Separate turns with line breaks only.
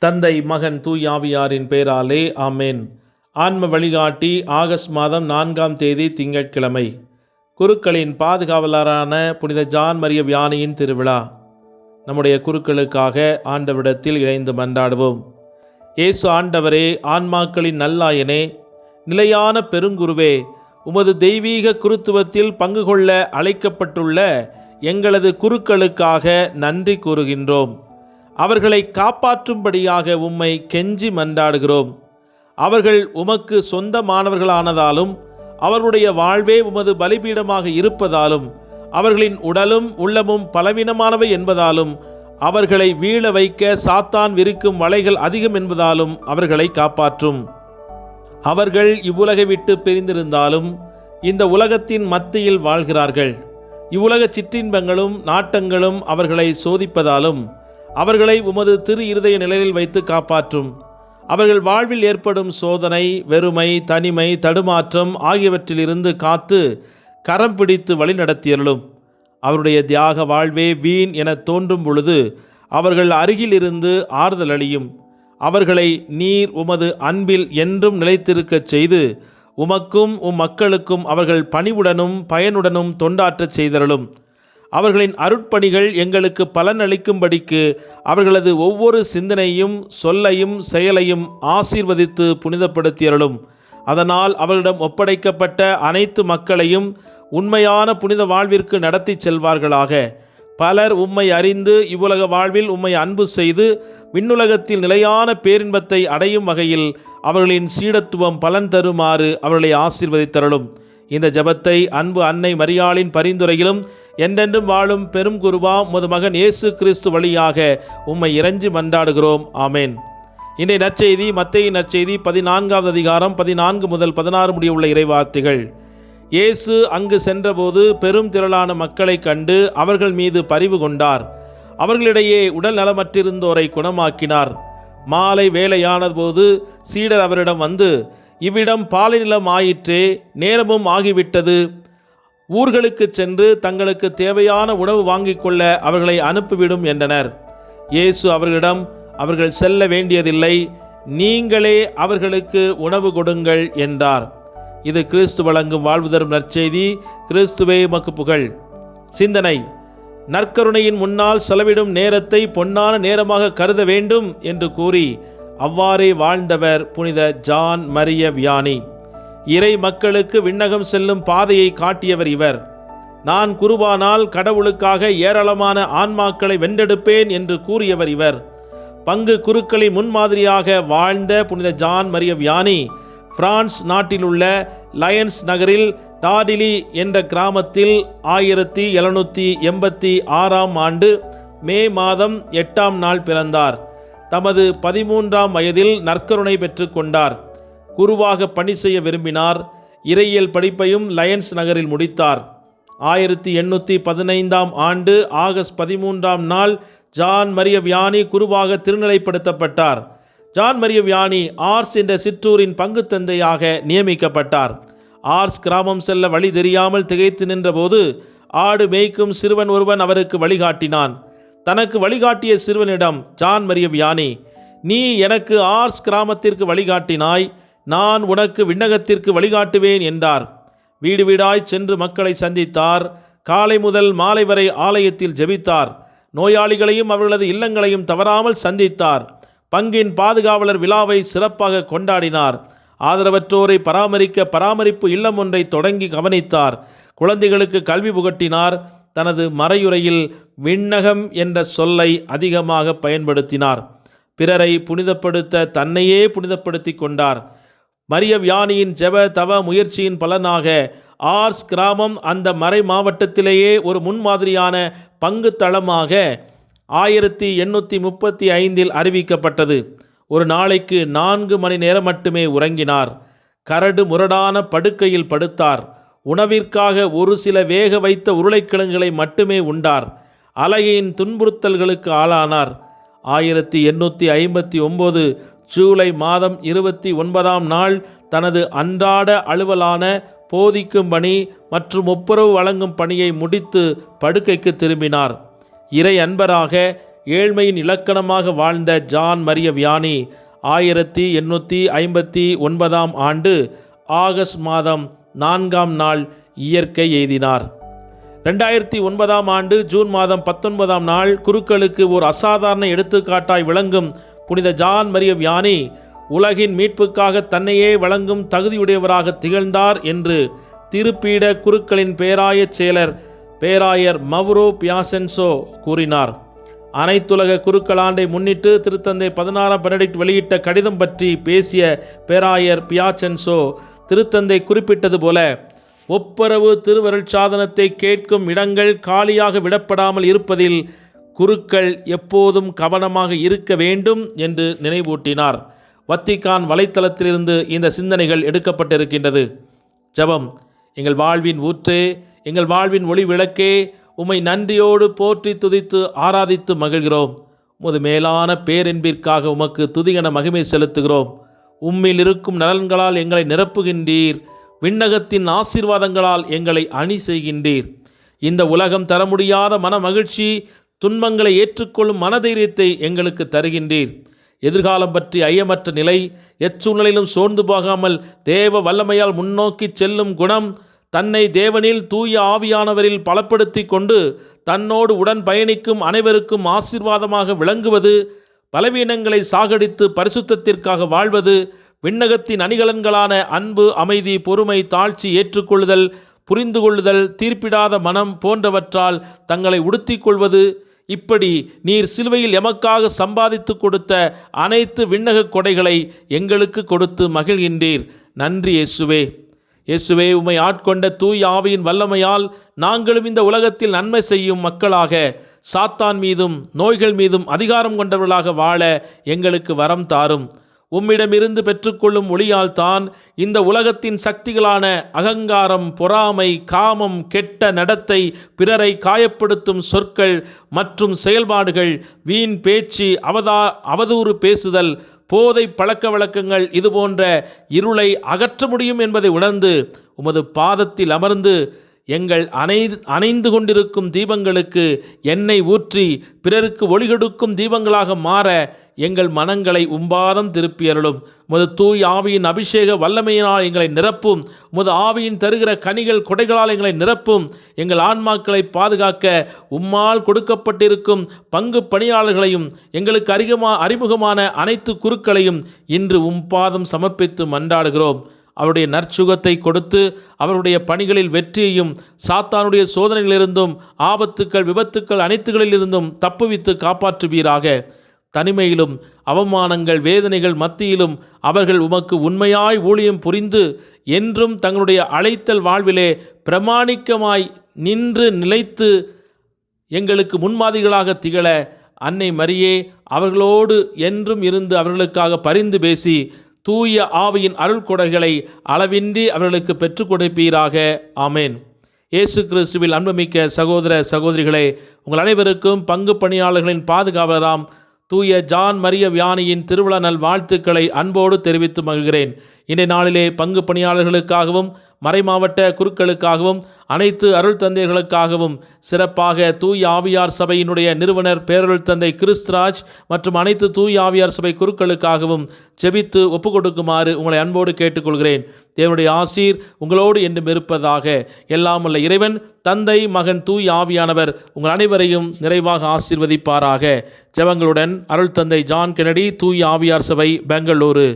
தந்தை மகன் தூயாவியாரின் பெயராலே ஆமேன். ஆன்ம வழிகாட்டி ஆகஸ்ட் மாதம் 4ஆம் தேதி திங்கட்கிழமை. குருக்களின் பாதுகாவலரான புனித ஜான் மரிய வியானியின் திருவிழா. நம்முடைய குருக்களுக்காக ஆண்டவரிடத்தில் இணைந்து மன்றாடுவோம். இயேசு ஆண்டவரே, ஆன்மாக்களின் நல்லாயனே, நிலையான பெருங்குருவே, உமது தெய்வீக குருத்துவத்தில் பங்கு கொள்ள அழைக்கப்பட்டுள்ள எங்களது குருக்களுக்காக நன்றி கூறுகின்றோம். அவர்களை காப்பாற்றும்படியாக உம்மை கெஞ்சி மன்றாடுகிறோம். அவர்கள் உமக்கு சொந்தமானவர்களானதாலும் அவர்களுடைய வாழ்வே உமது பலிபீடமாக இருப்பதாலும் அவர்களின் உடலும் உள்ளமும் பலவீனமானவை என்பதாலும் அவர்களை வீழ வைக்க சாத்தான் விரிக்கும் வலைகள் அதிகம் என்பதாலும் அவர்களை காப்பாற்றும். அவர்கள் இவ்வுலகை விட்டு பிரிந்திருந்தாலும் இந்த உலகத்தின் மத்தியில் வாழ்கிறார்கள். இவ்வுலக சிற்றின்பங்களும் நாட்டங்களும் அவர்களை சோதிப்பதாலும் அவர்களை உமது திரு இருதய நிலையில் வைத்து காப்பாற்றும். அவர்கள் வாழ்வில் ஏற்படும் சோதனை, வெறுமை, தனிமை, தடுமாற்றம் ஆகியவற்றிலிருந்து காத்து கரம் பிடித்து வழிநடத்தியருளும். அவருடைய தியாக வாழ்வே வீண் என தோன்றும் பொழுது அவர்கள் அருகில் இருந்து ஆறுதல் அளியும். அவர்களை நீர் உமது அன்பில் என்றும் நிலைத்திருக்கச் செய்து உமக்கும் மக்களுக்கும் அவர்கள் பணிவுடனும் பயனுடனும் தொண்டாற்றச் செய்தருளும். அவர்களின் அருட்பணிகள் எங்களுக்கு பலன் அளிக்கும்படிக்கு அவர்களது ஒவ்வொரு சிந்தனையும் சொல்லையும் செயலையும் ஆசீர்வதித்து புனிதப்படுத்தியருளும். அதனால் அவர்களிடம் ஒப்படைக்கப்பட்ட அனைத்து மக்களையும் உண்மையான புனித வாழ்விற்கு நடத்தி செல்வார்களாக. பலர் உம்மை அறிந்து இவ்வுலக வாழ்வில் உம்மை அன்பு செய்து விண்ணுலகத்தில் நிலையான பேரின்பத்தை அடையும் வகையில் அவர்களின் சீடத்துவம் பலன் தருமாறு அவர்களை ஆசீர்வதித்தருளும். இந்த ஜெபத்தை அன்பு அன்னை மரியாளின் பரிந்துரையிலும் என்றென்றும் வாழும் பெரும் குருவாம் உமது மகன் இயேசு கிறிஸ்து வழியாக உம்மை இறைஞ்சி மன்றாடுகிறோம். ஆமேன். இன்றைய நற்செய்தி மத்தேயின் நற்செய்தி 14வது அதிகாரம் 14 முதல் 16 முடிய உள்ள இறைவார்த்தைகள். இயேசு அங்கு சென்றபோது பெரும் திரளான மக்களை கண்டு அவர்கள் மீது பரிவு கொண்டார். அவர்களிடையே உடல் நலமற்றிருந்தோரை குணமாக்கினார். மாலை வேளையானபோது சீடர் அவரிடம் வந்து, இவ்விடம் பாலைநிலம் ஆயிற்றே, நேரமும் ஆகிவிட்டது. ஊர்களுக்கு சென்று தங்களுக்கு தேவையான உணவு வாங்கிக் கொள்ள அவர்களை அனுப்பிவிடும் என்றனர். இயேசு அவர்களிடம், அவர்கள் செல்ல வேண்டியதில்லை, நீங்களே அவர்களுக்கு உணவு கொடுங்கள் என்றார். இது கிறிஸ்து வழங்கும் வாழ்வு தரும் நற்செய்தி. கிறிஸ்துவே உமக்கு புகழ். சிந்தனை: நற்கருணையின் முன்னால் செலவிடும் நேரத்தை பொன்னான நேரமாக கருத வேண்டும் என்று கூறி அவ்வாறே வாழ்ந்தவர் புனித ஜான் மரிய வியானி. இறை மக்களுக்கு விண்ணகம் செல்லும் பாதையை காட்டியவர் இவர். நான் குருவானால் கடவுளுக்காக ஏராளமான ஆன்மாக்களை வென்றெடுப்பேன் என்று கூறியவர் இவர். பங்கு குருக்களின் முன்மாதிரியாக வாழ்ந்த புனித ஜான் மரிய வியானி பிரான்ஸ் நாட்டிலுள்ள லயன்ஸ் நகரில் டாடிலி என்ற கிராமத்தில் 1786ஆம் ஆண்டு மே மாதம் 8ஆம் நாள் பிறந்தார். தமது 13ஆம் வயதில் நற்கருணை பெற்று கொண்டார். குருவாக பணி செய்ய விரும்பினார். இறையியல் படிப்பையும் லயன்ஸ் நகரில் முடித்தார். 1815ஆம் ஆண்டு ஆகஸ்ட் 13ஆம் நாள் ஜான் மரிய வியானி குருவாக திருநிலைப்படுத்தப்பட்டார். ஜான் மரிய வியானி ஆர்ஸ் என்ற சிற்றூரின் பங்கு தந்தையாக நியமிக்கப்பட்டார். ஆர்ஸ் கிராமம் செல்ல வழி தெரியாமல் திகைத்து நின்றபோது ஆடு மேய்க்கும் சிறுவன் ஒருவன் அவருக்கு வழிகாட்டினான். தனக்கு வழிகாட்டிய சிறுவனிடம் ஜான் மரிய வியானி, நீ எனக்கு ஆர்ஸ் கிராமத்திற்கு வழிகாட்டினாய், நான் உனக்கு விண்ணகத்திற்கு வழிகாட்டுவேன் என்றார். வீடு வீடாய் சென்று மக்களை சந்தித்தார். காலை முதல் மாலை வரை ஆலயத்தில் ஜெபித்தார். நோயாளிகளையும் அவர்களது இல்லங்களையும் தவறாமல் சந்தித்தார். பங்கின் பாதுகாவலர் விழாவை சிறப்பாக கொண்டாடினார். ஆதரவற்றோரை பராமரிக்க பராமரிப்பு இல்லம் ஒன்றை தொடங்கி கவனித்தார். குழந்தைகளுக்கு கல்வி புகட்டினார். தனது மறையுரையில் விண்ணகம் என்ற சொல்லை அதிகமாக பயன்படுத்தினார். பிறரை புனிதப்படுத்த தன்னையே புனிதப்படுத்தி கொண்டார். மரிய வியானியின் ஜெப தவ முயற்சியின் பலனாக ஆர்ஸ் கிராமம் அந்த மறை மாவட்டத்திலேயே ஒரு முன்மாதிரியான பங்கு தளமாக 1835இல் அறிவிக்கப்பட்டது. ஒரு நாளைக்கு 4 மணி நேரம் மட்டுமே உறங்கினார். கரடு முரடான படுக்கையில் படுத்தார். உணவிற்காக ஒரு சில வேக வைத்த உருளைக்கிழங்குகளை மட்டுமே உண்டார். அலையின் துன்புறுத்தல்களுக்கு ஆளானார். 1859 ஜூலை மாதம் 29ஆம் நாள் தனது அன்றாட அலுவலான போதிக்கும் பணி மற்றும் ஒப்புரவு வழங்கும் பணியை முடித்து படுக்கைக்கு திரும்பினார். இறை அன்பராக ஏழ்மையின் இலக்கணமாக வாழ்ந்த ஜான் மரிய வியானி 1859 ஆண்டு ஆகஸ்ட் மாதம் 4ஆம் நாள் இயற்கை எய்தினார். 2009 ஆண்டு ஜூன் மாதம் 19ஆம் நாள் குருக்களுக்கு ஓர் அசாதாரண எடுத்துக்காட்டாய் விளங்கும் புனித ஜான் மரிய வியானி உலகின் மீட்புக்காக தன்னையே வழங்கும் தகுதியுடையவராக திகழ்ந்தார் என்று திருப்பீட குருக்களின் பேராயச் செயலர் பேராயர் மவ்ரோ பியாசென்சோ கூறினார். அனைத்துலக குருக்களாண்டை முன்னிட்டு திருத்தந்தை 16ஆம் பெனடிக்ட் வெளியிட்ட கடிதம் பற்றி பேசிய பேராயர் பியாசென்சோ திருத்தந்தை குறிப்பிட்டது போல, ஒப்புரவு திருவருட்சாதனத்தை கேட்கும் இடங்கள் காலியாக விடப்படாமல் இருப்பதில் குருக்கள் எப்போதும் கவனமாக இருக்க வேண்டும் என்று நினைவூட்டினார். வத்திக்கான் வலைத்தளத்திலிருந்து இந்த சிந்தனைகள் எடுக்கப்பட்டிருக்கின்றது. ஜெபம். எங்கள் வாழ்வின் ஊற்றே, எங்கள் வாழ்வின் ஒளி விளக்கே, உம்மை நன்றியோடு போற்றி துதித்து ஆராதித்து மகிழ்கிறோம். உமது மேலான பேரன்பிற்காக உமக்கு துதிகன மகிமை செலுத்துகிறோம். உம்மில் இருக்கும் நலன்களால் எங்களை நிரப்புகின்றீர். விண்ணகத்தின் ஆசீர்வாதங்களால் எங்களை அணி செய்கின்றீர். இந்த உலகம் தர முடியாத மன மகிழ்ச்சி, துன்பங்களை ஏற்றுக்கொள்ளும் மனதைரியத்தை எங்களுக்கு தருகின்றீர். எதிர்காலம் பற்றி ஐயமற்ற நிலை, எச்சூழ்நிலையிலும் சோர்ந்து போகாமல் தேவ வல்லமையால் முன்னோக்கி செல்லும் குணம், தன்னை தேவனில் தூய ஆவியானவரில் பலப்படுத்தி கொண்டு தன்னோடு உடன் பயணிக்கும் அனைவருக்கும் ஆசீர்வாதமாக விளங்குவது, பலவீனங்களை சாகடித்து பரிசுத்தத்திற்காக வாழ்வது, விண்ணகத்தின் அணிகலன்களான அன்பு, அமைதி, பொறுமை, தாழ்ச்சி, ஏற்றுக்கொள்ளுதல், புரிந்து கொள்ளுதல், தீர்ப்பிடாத மனம் போன்றவற்றால் தங்களை உடுத்திக் கொள்வது, இப்படி நீர் சிலுவையில் எமக்காக சம்பாதித்து கொடுத்த அனைத்து விண்ணக கொடைகளை எங்களுக்கு கொடுத்து மகிழ்கின்றீர். நன்றி இயேசுவே. இயேசுவே, உம்மை ஆட்கொண்ட தூய் ஆவியின் வல்லமையால் நாங்களும் இந்த உலகத்தில் நன்மை செய்யும் மக்களாக, சாத்தான் மீதும் நோய்கள் மீதும் அதிகாரம் கொண்டவர்களாக வாழ எங்களுக்கு வரம் தாரும். உம்மிடமிருந்து பெற்றுக்கொள்ளும் ஒளியால் தான் இந்த உலகத்தின் சக்திகளான அகங்காரம், பொறாமை, காமம், கெட்ட நடத்தை, பிறரை காயப்படுத்தும் சொற்கள் மற்றும் செயல்பாடுகள், வீண் பேச்சு, அவதூறு பேசுதல், போதை பழக்க வழக்கங்கள், இதுபோன்ற இருளை அகற்ற முடியும் என்பதை உணர்ந்து உமது பாதத்தில் அமர்ந்து எங்கள் அணைந்து கொண்டிருக்கும் தீபங்களுக்கு எண்ணெய் ஊற்றி பிறருக்கு ஒளி கொடுக்கும் தீபங்களாக மாற எங்கள் மனங்களை உம்பாதம் திருப்பியருளும். உமது தூய் ஆவியின் அபிஷேக வல்லமையினால் எங்களை நிரப்பும். உமது ஆவியின் தருகிற கனிகள் கொடைகளால் எங்களை நிரப்பும். எங்கள் ஆன்மாக்களை பாதுகாக்க உம்மால் கொடுக்கப்பட்டிருக்கும் பங்கு பணியாளர்களையும் எங்களுக்கு அறிமுகமான அனைத்து குருக்களையும் இன்று பாதம் சமர்ப்பித்து மன்றாடுகிறோம். அவருடைய நற்சுகத்தை கொடுத்து அவருடைய பணிகளில் வெற்றியையும், சாத்தானுடைய சோதனைகளிலிருந்தும், ஆபத்துக்கள், விபத்துக்கள் அனைத்துகளிலிருந்தும் தப்புவித்து காப்பாற்றுவீராக. தனிமையிலும் அவமானங்கள், வேதனைகள் மத்தியிலும் அவர்கள் உமக்கு உண்மையாய் ஊழியம் புரிந்து என்றும் தங்களுடைய அழைத்தல் வாழ்விலே பிரமாணிக்கமாய் நின்று நிலைத்து எங்களுக்கு முன்மாதிரிகளாக திகழ அன்னை மரியே அவர்களோடு என்றும் இருந்து அவர்களுக்காக பரிந்து பேசி தூய ஆவியின் அருள் கொடைகளை அளவின்றி அவர்களுக்கு பெற்றுக் கொடுப்பீராக. ஆமேன். இயேசு கிறிஸ்துவில் அன்புமிக்க சகோதர சகோதரிகளே, உங்கள் அனைவருக்கும் பங்கு பணியாளர்களின் பாதுகாவலராம் தூய ஜான் மரிய வியானியின் திருவிழா நல் வாழ்த்துக்களை அன்போடு தெரிவித்து மகிழ்கிறேன். இன்றைய நாளிலே பங்கு பணியாளர்களுக்காகவும், மறைமாவட்ட குருக்களுக்காகவும், அனைத்து அருள் தந்தையர்களுக்காகவும், சிறப்பாக தூய் ஆவியார் சபையினுடைய நிறுவனர் பேரருள் தந்தை கிறிஸ்துராஜ் மற்றும் அனைத்து தூய் ஆவியார் சபை குருக்களுக்காகவும் ஜெபித்து ஒப்பு கொடுக்குமாறு உங்களை அன்போடு கேட்டுக்கொள்கிறேன். தேவனுடைய ஆசீர் உங்களோடு என்றும் இருப்பதாக. எல்லாம் உள்ள இறைவன் தந்தை, மகன், தூய் ஆவியானவர் உங்கள் அனைவரையும் நிறைவாக ஆசீர்வதிப்பாராக. ஜெபங்களுடன் அருள் தந்தை ஜான் கென்னடி, தூய் ஆவியார் சபை, பெங்களூரு.